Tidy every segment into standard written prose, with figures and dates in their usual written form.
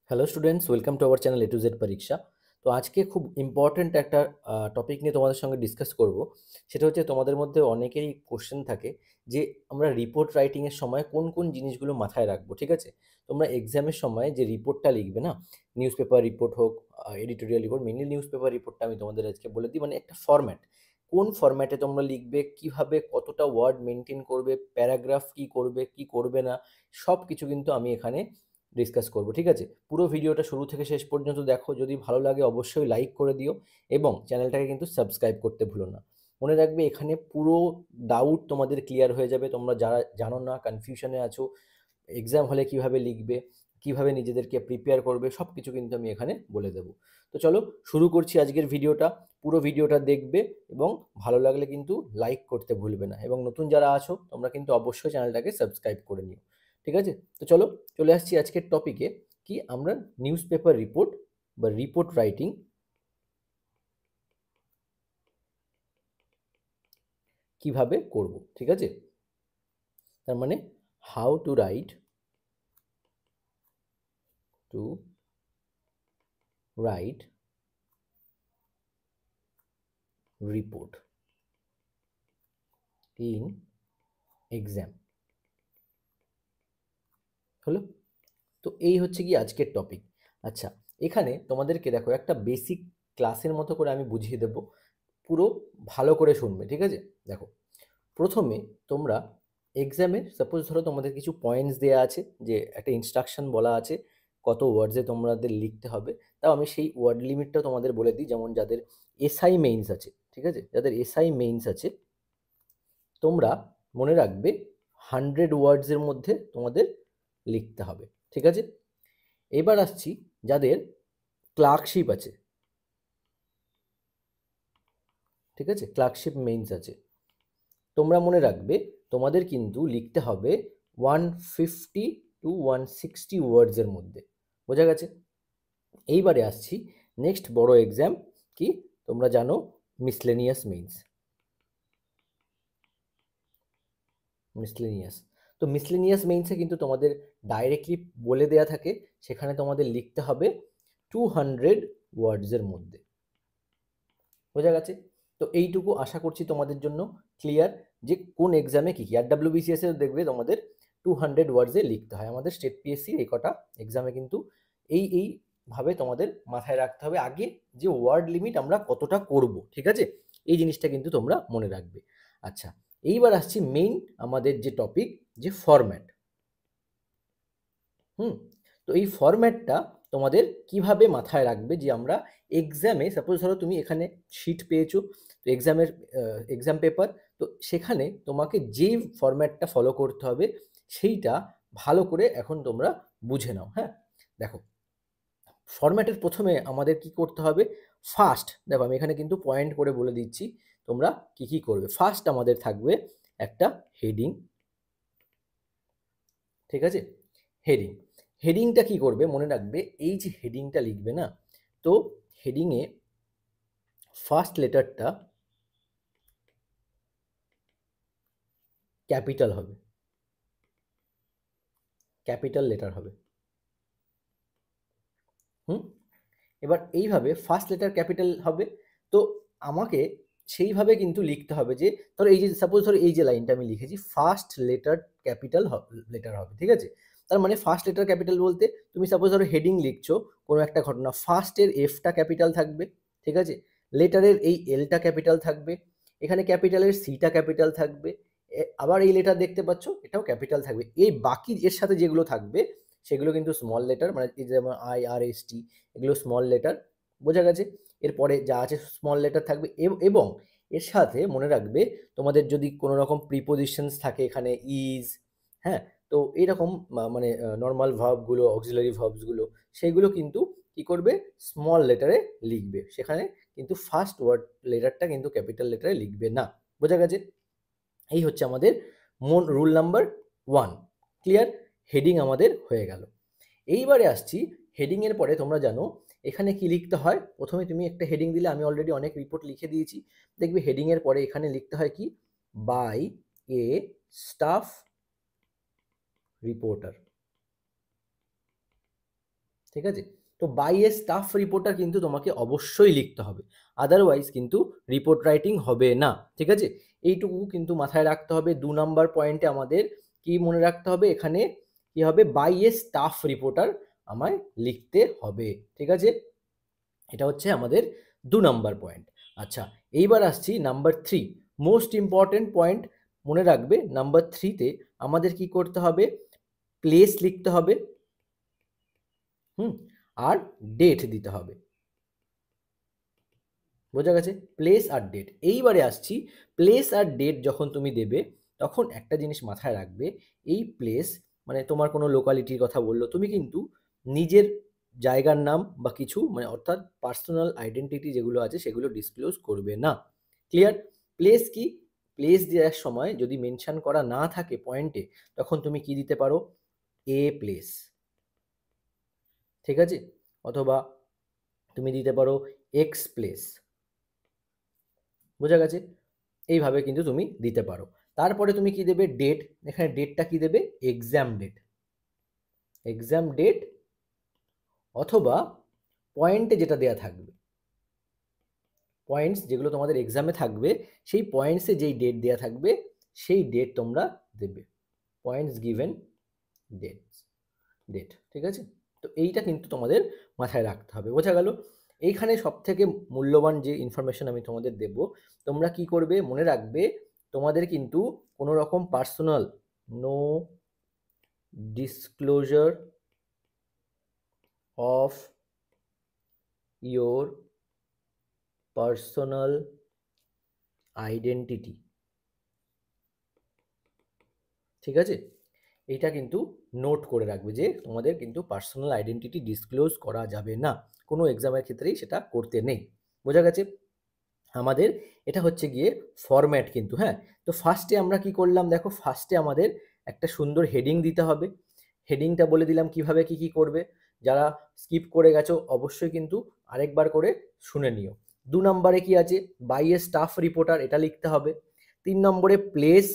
Hello students, welcome to our channel A to Z পরীক্ষা। তো আজকে খুব ইম্পর্ট্যান্ট একটা টপিক নিয়ে তোমাদের সঙ্গে ডিসকাস করব। সেটা হচ্ছে তোমাদের মধ্যে অনেকেরই কোশ্চেন থাকে যে আমরা রিপোর্ট রাইটিংয়ের সময় কোন কোন জিনিসগুলো মাথায় রাখবো। ঠিক আছে, তোমরা এক্সামের সময় যে রিপোর্টটা লিখবে না, নিউজ পেপার রিপোর্ট হোক, editorial report, mainly news paper রিপোর্টটা আমি তোমাদের আজকে বলে দিই। মানে একটা ফরম্যাট, কোন ফরম্যাটে তোমরা লিখবে, কিভাবে কতটা ওয়ার্ড মেনটেন করবে, প্যারাগ্রাফ কি করবে কি করবে না, সব কিছু কিন্তু আমি এখানে ডিসকাস করব। ঠিক আছে, পুরো ভিডিওটা শুরু থেকে শেষ পর্যন্ত দেখো। যদি ভালো লাগে অবশ্যই লাইক করে দিও এবং চ্যানেলটাকে কিন্তু সাবস্ক্রাইব করতে ভুলো না। মনে রাখবে এখানে পুরো ডাউট তোমাদের ক্লিয়ার হয়ে যাবে। তোমরা যারা জানো না, কনফিউশনে আছো, এক্সাম হলে কিভাবে লিখবে, কিভাবে নিজেদেরকে প্রিপেয়ার করবে, সব কিছু কিন্তু আমি এখানে বলে দেবো। তো চলো শুরু করছি আজকের ভিডিওটা। পুরো ভিডিওটা দেখবে এবং ভালো লাগলে কিন্তু লাইক করতে ভুলবে না, এবং নতুন যারা আছো তোমরা কিন্তু অবশ্যই চ্যানেলটাকে সাবস্ক্রাইব করে নিও। ঠিক আছে, তো চলো চলে আসছি আজকের টপিকে। কি আমরা নিউজ পেপার রিপোর্ট বা রিপোর্ট রাইটিং কিভাবে করব। ঠিক আছে, তার মানে how to write report in exam. হলো, তো এই হচ্ছে কি আজকের টপিক। আচ্ছা, এখানে তোমাদেরকে দেখো একটা বেসিক ক্লাসের মতো করে আমি বুঝিয়ে দেব, পুরো ভালো করে শুনবে। ঠিক আছে, দেখো প্রথমে তোমরা এক্সামে সাপোজ ধরো তোমাদের কিছু পয়েন্টস দেওয়া আছে, যে একটা ইনস্ট্রাকশন বলা আছে কত ওয়ার্ডসে তোমাদের লিখতে হবে। তাও আমি সেই ওয়ার্ড লিমিটটা তোমাদের বলে দিই। যেমন যাদের এসআই মেইনস আছে, ঠিক আছে, যাদের এসআই মেইনস আছে, তোমরা মনে রাখবে 100 ওয়ার্ডসের মধ্যে তোমাদের লিখতে হবে। ঠিক আছে, এবার আসছি যাদের ক্লার্কশিপ আছে। ঠিক আছে, ক্লার্কশিপ মেইনস আছে, তোমরা মনে রাখবে তোমাদের কিন্তু লিখতে হবে 150 to 160 ওয়ার্ডসের মধ্যে। বোঝা গেছে? এইবারে আসছি নেক্সট বড় এক্সাম, কি তোমরা জানো, মিসলেনিয়াস মেইনস। মিসলেনিয়াস, তো মিসলেনিয়াস মেইনসে কিন্তু তোমাদের ডাইরেক্টলি বলে দেয়া থাকে, সেখানে তোমাদের লিখতে হবে 200 ওয়ার্ডসের মধ্যে। বোঝা গেছে? তো এইটুকু আশা করছি তোমাদের জন্য ক্লিয়ার, যে কোন এক্সামে কী কী। আর ডাব্লিউবিসিএস এ দেখবে তোমাদের 200 ওয়ার্ডসে লিখতে হয়। আমাদের স্টেট পিএসসি এই কটা এক্সামে কিন্তু এইভাবে তোমাদের মাথায় রাখতে হবে আগে, যে ওয়ার্ড লিমিট আমরা কতটা করব। ঠিক আছে, এই জিনিসটা কিন্তু তোমরা মনে রাখবে। আচ্ছা, এইবার আসছি মেইন আমাদের যে টপিক, যে ফরম্যাট। হুম, তো এই ফরম্যাটটা তোমাদের কিভাবে মাথায় রাখবে, যে আমরা এক্সামে সাপোজ ধরো তুমি এখানে শিট পেয়েছো, তো এক্সাম পেপার, তো সেখানে তোমাকে যেই ফরম্যাটটা ফলো করতে হবে সেইটা ভালো করে এখন তোমরা বুঝে নাও। হ্যাঁ, দেখো ফরম্যাটের প্রথমে আমাদের কি করতে হবে। ফার্স্ট দেখো, আমি এখানে কিন্তু পয়েন্ট করে বলে দিচ্ছি তোমরা কি কি করবে। ফার্স্ট আমাদের থাকবে একটা হেডিং। ঠিক আছে, হেডিং, হেডিংটা কি করবে মনে রাখবে, এই যে হেডিংটা লিখবে না, তো হেডিংয়ে ফার্স্ট লেটারটা ক্যাপিটাল হবে, ক্যাপিটাল লেটার হবে। হুম, এবার এইভাবে ফার্স্ট লেটার ক্যাপিটাল হবে। তো আমাকে সেইভাবে কিন্তু লিখতে হবে, যে ধরো এই যে সাপোজ ধরো এই যে লাইনটা আমি লিখেছি, ফার্স্ট লেটার ক্যাপিটাল লেটার হবে। ঠিক আছে, তার মানে ফার্স্ট লেটার ক্যাপিটাল বলতে তুমি সাপোজ ধরো হেডিং লিখছো কোনো একটা ঘটনা, ফার্স্টের এফটা ক্যাপিটাল থাকবে। ঠিক আছে, লেটারের এই এলটা ক্যাপিটাল থাকবে, এখানে ক্যাপিটালের সিটা ক্যাপিটাল থাকবে, আবার এই লেটার দেখতে পাচ্ছ এটাও ক্যাপিটাল থাকবে। এই বাকি এর সাথে যেগুলো থাকবে সেগুলো কিন্তু স্মল লেটার, মানে এই যেমন IRST, এগুলো স্মল লেটার। বোঝা গেছে? এরপরে যা আছে স্মল লেটার থাকবে, এবং এর সাথে মনে রাখবে তোমাদের যদি কোনো রকম প্রিপোজিশনস থাকে এখানে, ইজ, হ্যাঁ, তো এইরকম মানে নর্মাল ভার্বগুলো, অক্সিলারি ভার্বসগুলো, সেইগুলো কিন্তু কি করবে, স্মল লেটারে লিখবে। সেখানে কিন্তু ফার্স্ট ওয়ার্ড লেটারটা কিন্তু ক্যাপিটাল লেটারে লিখবে না। বোঝা গেছে? এই হচ্ছে আমাদের রুল নাম্বার 1। ক্লিয়ার? হেডিং আমাদের হয়ে গেল। এইবারে আসছি হেডিংয়ের পরে, তোমরা জানো এখানে কি লিখতে হয়। প্রথমে তুমি একটা হেডিং দিলে, আমি অলরেডি অনেক রিপোর্ট লিখে দিয়েছি, দেখবে হেডিংয়ের পরে এখানে লিখতে হয় কি, বাই এ স্টাফ রিপোর্টার। ঠিক আছে? তো বাই এ স্টাফ রিপোর্টার কিন্তু তোমাকে অবশ্যই লিখতে হবে, আদারওয়াইজ কিন্তু রিপোর্ট রাইটিং হবে না। ঠিক আছে? এইটুকু কিন্তু মাথায় রাখতে হবে। 2 নাম্বার পয়েন্টে আমাদের কি মনে রাখতে হবে, এখানে কি হবে, বাই এ স্টাফ রিপোর্টার আমায় লিখতে হবে। ঠিক আছে? এটা হচ্ছে আমাদের 2 নাম্বার পয়েন্ট। আচ্ছা, এইবার আসছি নাম্বার 3, মোস্ট ইম্পর্টেন্ট পয়েন্ট। মনে রাখবে নাম্বার 3 তে আমাদের কি করতে হবে, প্লেস লিখতে হবে, আর ডেট দিতে হবে। বোঝা গেছে? প্লেস আর ডেট। এইবারে আসছি, প্লেস আর ডেট যখন তুমি দেবে তখন একটা জিনিস মাথায় রাখবে, এই প্লেস মানে তোমার কোনো লোকালিটির কথা বললো, তুমি কিন্তু নিজের জায়গার নাম বা কিছু মানে অর্থাৎ পার্সোনাল আইডেন্টিটি যেগুলো আছে সেগুলো ডিসক্লোজ করবে না। ক্লিয়ার? প্লেস কি? প্লেস দেওয়ার সময় যদি মেনশন করা না থাকে পয়েন্টে, তখন তুমি কি দিতে পারো, এ প্লেস। ঠিক আছে? অথবা তুমি দিতে পারো এক্স প্লেস। বোঝা গেছে? এইভাবে কিন্তু তুমি দিতে পারো। তারপরে তুমি কি দেবে, ডেট। এখানে ডেটটা কি দেবে, এক্সাম ডেট। এক্সাম ডেট অথবা পয়েন্টে যেটা দেয়া থাকবে, পয়েন্টস যেগুলো তোমাদের এক্সামে থাকবে, সেই পয়েন্টসে যেই ডেট দেয়া থাকবে সেই ডেট তোমরা দেবে। Points given date. ঠিক আছে? তো এইটা কিন্তু তোমাদের মাথায় রাখতে হবে। বোঝা গেল? এইখানে সবথেকে মূল্যবান যে ইনফরমেশন আমি তোমাদের দেব, তোমরা কি করবে মনে রাখবে, তোমাদের কিন্তু কোনো রকম personal, no disclosure of your personal identity. ঠিক আছে? এইটা কিন্তু নোট করে রাখবে যে তোমাদের কিন্তু পার্সোনাল আইডেন্টিটি ডিসক্লোজ করা যাবে না, কোনো এক্সামের ক্ষেত্রেই সেটা করতে নেই। বোঝা গেছে? আমাদের এটা হচ্ছে গিয়ে ফরম্যাট কিন্তু। হ্যাঁ, তো ফার্স্টে আমরা কি করলাম দেখো, ফার্স্টে আমাদের একটা সুন্দর হেডিং দিতে হবে। হেডিংটা বলে দিলাম কিভাবে কি কি করবে। যারা স্কিপ করে গেছো অবশ্যই কিন্তু আরেকবার করে শুনে নিও। 2 নম্বরে কি আছে, বাই এ স্টাফ রিপোর্টার, এটা লিখতে হবে। 3 নম্বরে প্লেস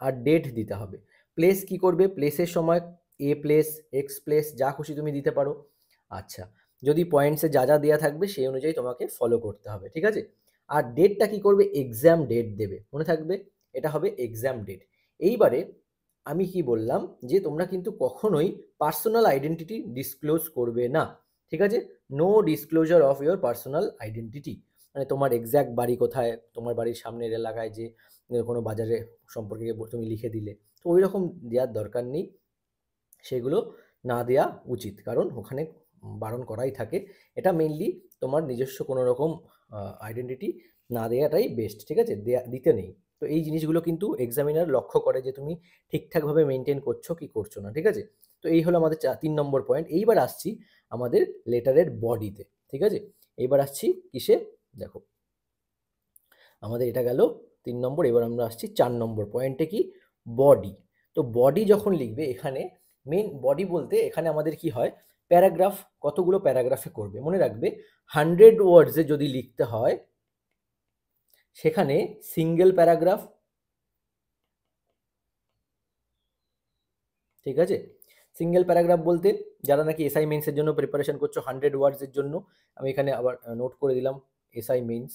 আর ডেট দিতে হবে। প্লেস কি করবে, প্লেসের সময় এ প্লেস, এক্স প্লেস, যা খুশি তুমি দিতে পারো। আচ্ছা, যদি পয়েন্টসে যা যা দেওয়া থাকবে সেই অনুযায়ী তোমাকে ফলো করতে হবে। ঠিক আছে? আর ডেটটা কি করবে, এক্সাম ডেট দেবে, মনে থাকবে এটা হবে এক্সাম ডেট। এইবারে আমি কি বললাম যে তোমরা কিন্তু কখনোই পার্সোনাল আইডেন্টিটি ডিসক্লোজ করবে না। ঠিক আছে? No disclosure of your personal identity, মানে তোমার এক্স্যাক্ট বাড়ি কোথায়, তোমার বাড়ির সামনের এলাকায় যে কোনো বাজারে সম্পর্কে তুমি লিখে দিলে, তো ওই রকম দেওয়ার দরকার নেই। সেগুলো না দেয়া উচিত, কারণ ওখানে বারণ করাই থাকে। এটা মেইনলি তোমার নিজস্ব কোনো রকম আইডেন্টিটি না দেওয়াটাই বেস্ট। ঠিক আছে? দিতে নেই। তো এই জিনিসগুলো কিন্তু এক্সামিনার লক্ষ্য করে যে তুমি ঠিকঠাকভাবে মেনটেন করছো কি করছো না। ঠিক আছে? তো এই হলো আমাদের 3 নম্বর পয়েন্ট। এইবার আসছি আমাদের লেটারের বডিতে। ঠিক আছে? এইবার আসছি কিসে, দেখো আমাদের এটা গেল 3 নম্বর। এবার আমরা আসছি 4 নম্বর পয়েন্টে, কি, বডি। তো বডি যখন লিখবে, এখানে মেন বডি বলতে এখানে আমাদের কি হয়, প্যারাগ্রাফ, কতগুলো প্যারাগ্রাফে করবে মনে রাখবে। 100 ওয়ার্ডসে যদি লিখতে হয় সেখানে সিঙ্গেল প্যারাগ্রাফ। ঠিক আছে? সিঙ্গেল প্যারাগ্রাফ বলতে যারা নাকি এসআই মেন্সের জন্য প্রিপারেশন করছো 100 ওয়ার্ডসের জন্য, আমি এখানে আবার নোট করে দিলাম এসআই মেন্স।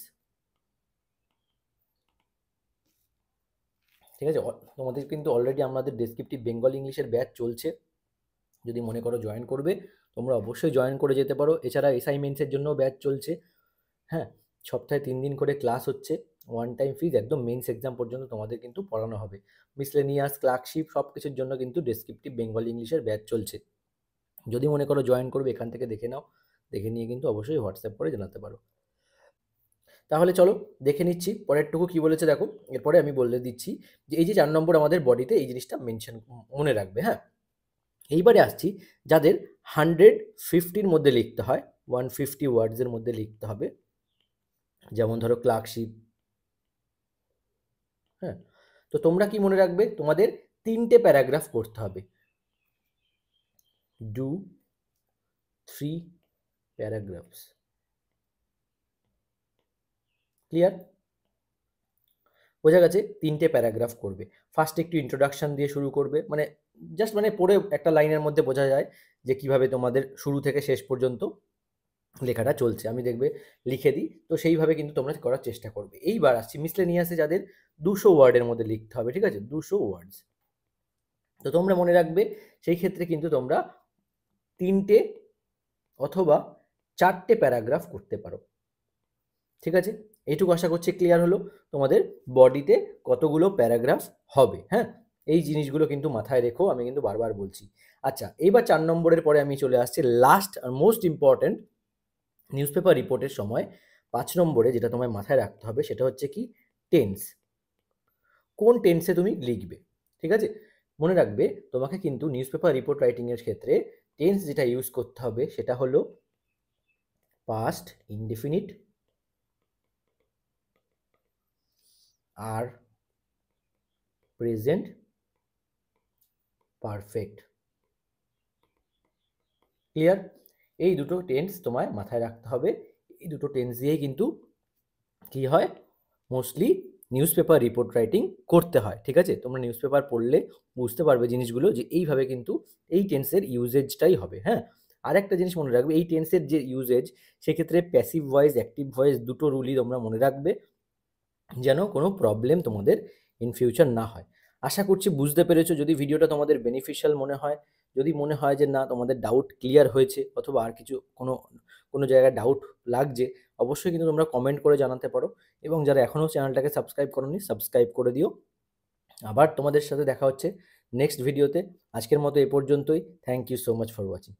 ঠিক আছে? তোমাদের কিন্তু অলরেডি আমাদের ডেসক্রিপটিভ বেঙ্গল ইংলিশের ব্যাচ চলছে, যদি মনে করো জয়েন করবে তোমরা অবশ্যই জয়েন করে যেতে পারো। এছাড়া অ্যাসাইনমেন্টসের জন্য ব্যাচ চলছে। হ্যাঁ, সপ্তাহে 3 দিন করে ক্লাস হচ্ছে, ওয়ান টাইম ফিজ, একদম মেন্স এক্সাম পর্যন্ত তোমাদের কিন্তু পড়ানো হবে। মিসলেনিয়াস, ক্লার্কশিপ সব কিছুর জন্য কিন্তু ডেসক্রিপটিভ বেঙ্গল ইংলিশের ব্যাচ চলছে। যদি মনে করো জয়েন করবে, এখান থেকে দেখে নাও, দেখে নিয়ে কিন্তু অবশ্যই হোয়াটসঅ্যাপ করে জানাতে পারো। তাহলে চলো দেখে নিচ্ছি পরেরটুকু কি বলেছে। দেখো, এরপরে আমি বলে দিচ্ছি যে এই যে 4 নম্বর আমাদের বডিতে এই জিনিসটা মেনশন মনে রাখবে। হ্যাঁ, এইবারে আসছি যাদের 150-র মধ্যে লিখতে হয়, 150 ওয়ার্ডসের মধ্যে লিখতে হবে, যেমন ধরো ক্লার্কশিপ। হ্যাঁ, তো তোমরা কি মনে রাখবে, তোমাদের 3টে প্যারাগ্রাফ করতে হবে। Do 3 paragraphs. ক্লিয়ার? বোঝা গেছে? 3টে প্যারাগ্রাফ করবে। ফার্স্ট একটু ইন্ট্রোডাকশন দিয়ে শুরু করবে, মানে জাস্ট মানে পড়ে একটা লাইনের মধ্যে বোঝা যায় যে কিভাবে তোমাদের শুরু থেকে শেষ পর্যন্ত লেখাটা চলছে। আমি দেখবে লিখে দিই, তো সেইভাবে কিন্তু তোমরা করার চেষ্টা করবে। এইবার আসছি মিসলেনিয়াসে, যাদের 200 ওয়ার্ডের মধ্যে লিখতে হবে, ঠিক আছে, 200 ওয়ার্ডস। তো তোমরা মনে রাখবে সেই ক্ষেত্রে কিন্তু তোমরা 3টে অথবা 4টে প্যারাগ্রাফ করতে পারো, ঠিক আছে। এইটুকু আশা করছি ক্লিয়ার হলো তোমাদের বডিতে কতগুলো প্যারাগ্রাফ হবে। হ্যাঁ, এই জিনিসগুলো কিন্তু মাথায় রেখো, আমি কিন্তু বারবার বলছি। আচ্ছা, এইবার 4 নম্বরের পরে আমি চলে আসছি লাস্ট আর মোস্ট ইম্পর্ট্যান্ট নিউজপেপার রিপোর্টের সময় 5 নম্বরে যেটা তোমায় মাথায় রাখতে হবে সেটা হচ্ছে কি টেন্স। কোন টেন্সে তুমি লিখবে, ঠিক আছে। মনে রাখবে তোমাকে কিন্তু নিউজপেপার রিপোর্ট রাইটিংয়ের ক্ষেত্রে টেন্স যেটা ইউজ করতে হবে সেটা হলো পাস্ট ইনডেফিনিট আর প্রেজেন্ট পারফেক্ট। ক্লিয়ার? এই দুটো টেন্স তোমায় মাথায় রাখতে হবে। এই দুটো টেন্স দিয়েই কিন্তু কি হয়, মোস্টলি নিউজপেপার রিপোর্ট রাইটিং করতে হয়, ঠিক আছে। তোমরা নিউজপেপার পড়লে বুঝতে পারবে জিনিসগুলো যে এইভাবে কিন্তু এই টেন্সের ইউজেজটাই হবে। হ্যাঁ, আর একটা জিনিস মনে রাখবে, এই টেন্সের যে ইউজেজ সেক্ষেত্রে প্যাসিভ ভয়েস অ্যাক্টিভ ভয়েস দুটো রুলই তোমরা মনে রাখবে, যেন কোনো প্রবলেম তোমাদের ইন ফিউচার না হয়। আশা করছি বুঝতে পেরেছো। যদি ভিডিওটা তোমাদের বেনিফিশিয়াল মনে হয়, যদি মনে হয় যে না তোমাদের ডাউট ক্লিয়ার হয়েছে অথবা আর কিছু কোনো জায়গায় ডাউট লাগছে, অবশ্যই কিন্তু তোমরা কমেন্ট করে জানাতে পারো। এবং যারা এখনও চ্যানেলটাকে সাবস্ক্রাইব করোনি সাবস্ক্রাইব করে দিও। আবার তোমাদের সাথে দেখা হচ্ছে নেক্সট ভিডিওতে। আজকের মতো এ পর্যন্তই। Thank you so much for watching.